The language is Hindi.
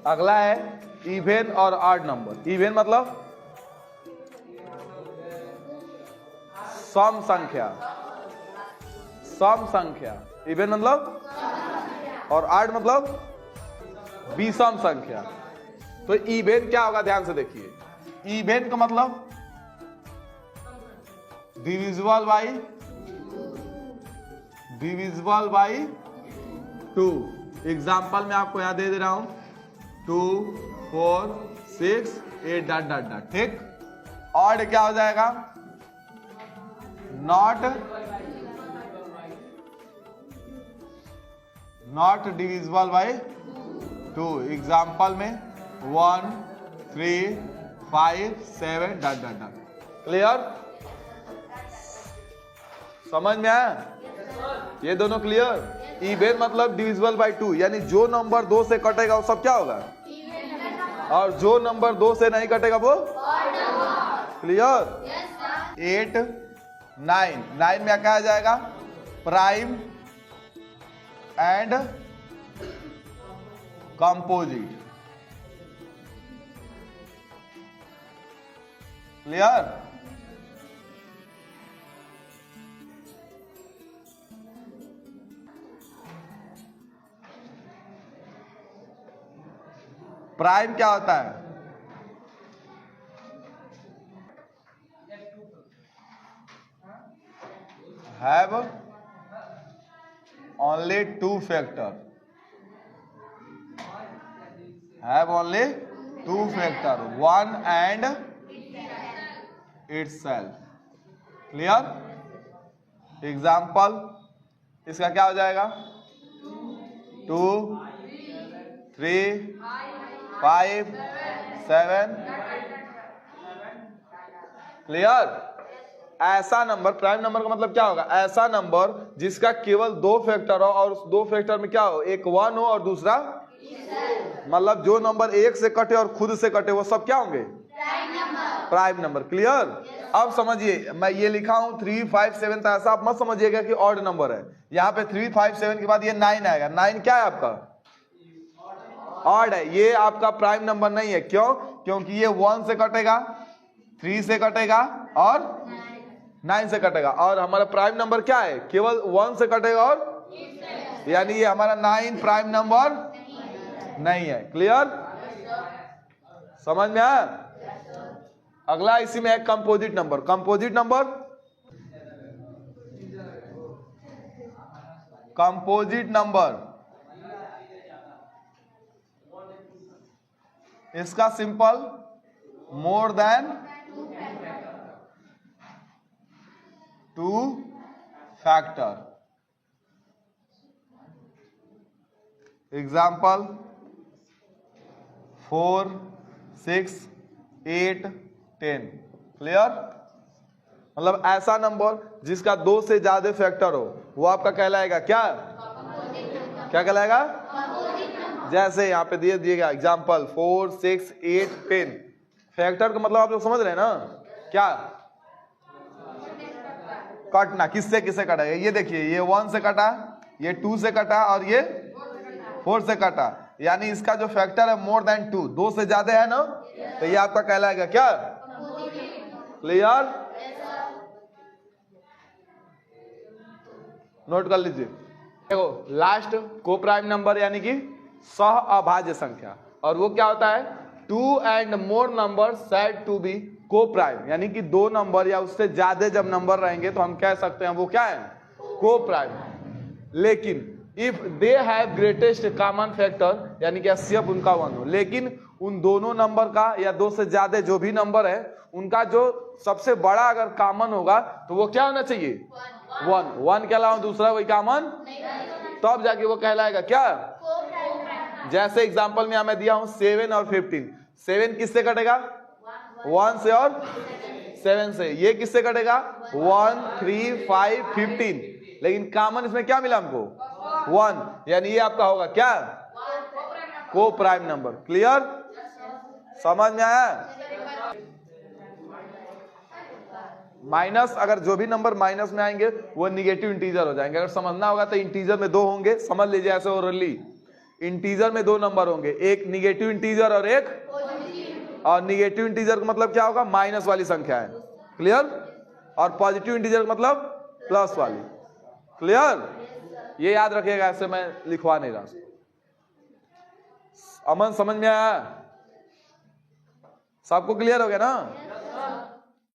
अगला है इवन और ऑड नंबर। इवन मतलब सम संख्या, सम संख्या। इवन मतलब और ऑड मतलब विषम संख्या। तो इवन क्या होगा, ध्यान से देखिए। इवन का मतलब डिविजिबल बाई 2। एग्जाम्पल में आपको यहां दे रहा हूं 2, 4, 6, 8 डॉट डॉट डॉट। ठीक। ऑड क्या हो जाएगा, नॉट डिविजिबल बाई 2। एग्जाम्पल में 1, 3, 5, 7 डॉट डॉट डॉट। क्लियर, समझ में आया? ये दोनों क्लियर। इवन मतलब डिविजिबल बाई 2, यानी जो नंबर 2 से कटेगा वो सब क्या होगा, और जो नंबर 2 से नहीं कटेगा वो क्लियर। 8, 9। 9 में क्या आ जाएगा, prime and composite. Clear. Prime क्या होता है, have only 2 factor, have only 2 factor, 1 and itself. Clear. Example इसका क्या हो जाएगा, 2, 3, 5, 7। क्लियर। ऐसा नंबर, प्राइम नंबर का मतलब क्या होगा, ऐसा नंबर जिसका केवल 2 फैक्टर हो और उस 2 फैक्टर में क्या हो, एक 1 हो और दूसरा, मतलब जो नंबर 1 से कटे और खुद से कटे वो सब क्या होंगे, प्राइम नंबर। क्लियर। अब समझिए, मैं ये लिखा हूं 3, 5, 7, तो ऐसा आप मत समझिएगा कि ऑड नंबर है। यहाँ पे 3, 5, 7 के बाद ये 9 आएगा। 9 क्या है आपका, ऑड है। ये आपका प्राइम नंबर नहीं है। क्यों, क्योंकि ये 1 से कटेगा, 3 से कटेगा और 9 से कटेगा। और हमारा प्राइम नंबर क्या है, केवल 1 से कटेगा और, यानी ये हमारा 9 प्राइम नंबर नहीं है। क्लियर, समझ में आया? अगला इसी में है composite number. Composite number, composite number इसका simple more than 2 factor. Example 4, 6, 8, 10। Clear. मतलब ऐसा नंबर जिसका 2 से ज्यादा फैक्टर हो वो आपका कहलाएगा क्या, क्या कहलाएगा, जैसे यहाँ पे दिए दिएगा एग्जाम्पल 4, 6, 8, 10। फैक्टर का मतलब आप लोग समझ रहे हैं ना, क्या, कटना। किससे किससे कटेगा, ये देखिए, ये 1 से कटा, ये 2 से कटा और ये 4 से कटा, यानी इसका जो फैक्टर है मोर देन 2, 2 से ज्यादा है ना, तो ये आपका कहलाएगा क्या, क्लियर। नोट कर लीजिए। देखो लास्ट को प्राइम नंबर यानी कि सह अभाज्य संख्या, और वो क्या होता है, 2 and more number said to be को प्राइम, यानी कि 2 नंबर या उससे ज्यादा जब नंबर रहेंगे तो हम कह सकते हैं वो क्या है, को प्राइम। लेकिन if they have greatest common factor, यानी कि HCF उनका 1 हो, लेकिन उन दोनों नंबर का या 2 से ज्यादा जो भी नंबर है उनका जो सबसे बड़ा अगर कॉमन होगा तो वो क्या होना चाहिए, 1। 1 के अलावा दूसरा कोई कॉमन, तब जाके वो कहलाएगा क्या। जैसे एग्जांपल में मैं दिया हूं 7 और 15। 7 किससे कटेगा, 1 से और 7 से। ये किससे कटेगा, 1, 3, 5, 15। लेकिन कॉमन इसमें क्या मिला हमको, 1, यानी ये आपका होगा क्या, को प्राइम नंबर। क्लियर, समझ में आया। माइनस, अगर जो भी नंबर माइनस में आएंगे वो निगेटिव इंटीजर हो जाएंगे। अगर समझना होगा तो इंटीजर में 2 होंगे, समझ लीजिए ऐसे ओरली। इंटीजर में दो नंबर होंगे, एक निगेटिव इंटीजर और एक पॉजिटिव। और निगेटिव इंटीजर का मतलब क्या होगा, माइनस वाली संख्या है, क्लियर। और पॉजिटिव इंटीजर का मतलब प्लस वाली, क्लियर। ये याद रखिएगा, ऐसे मैं लिखवा नहीं रहा। अमन समझ में आया, सबको क्लियर हो गया ना।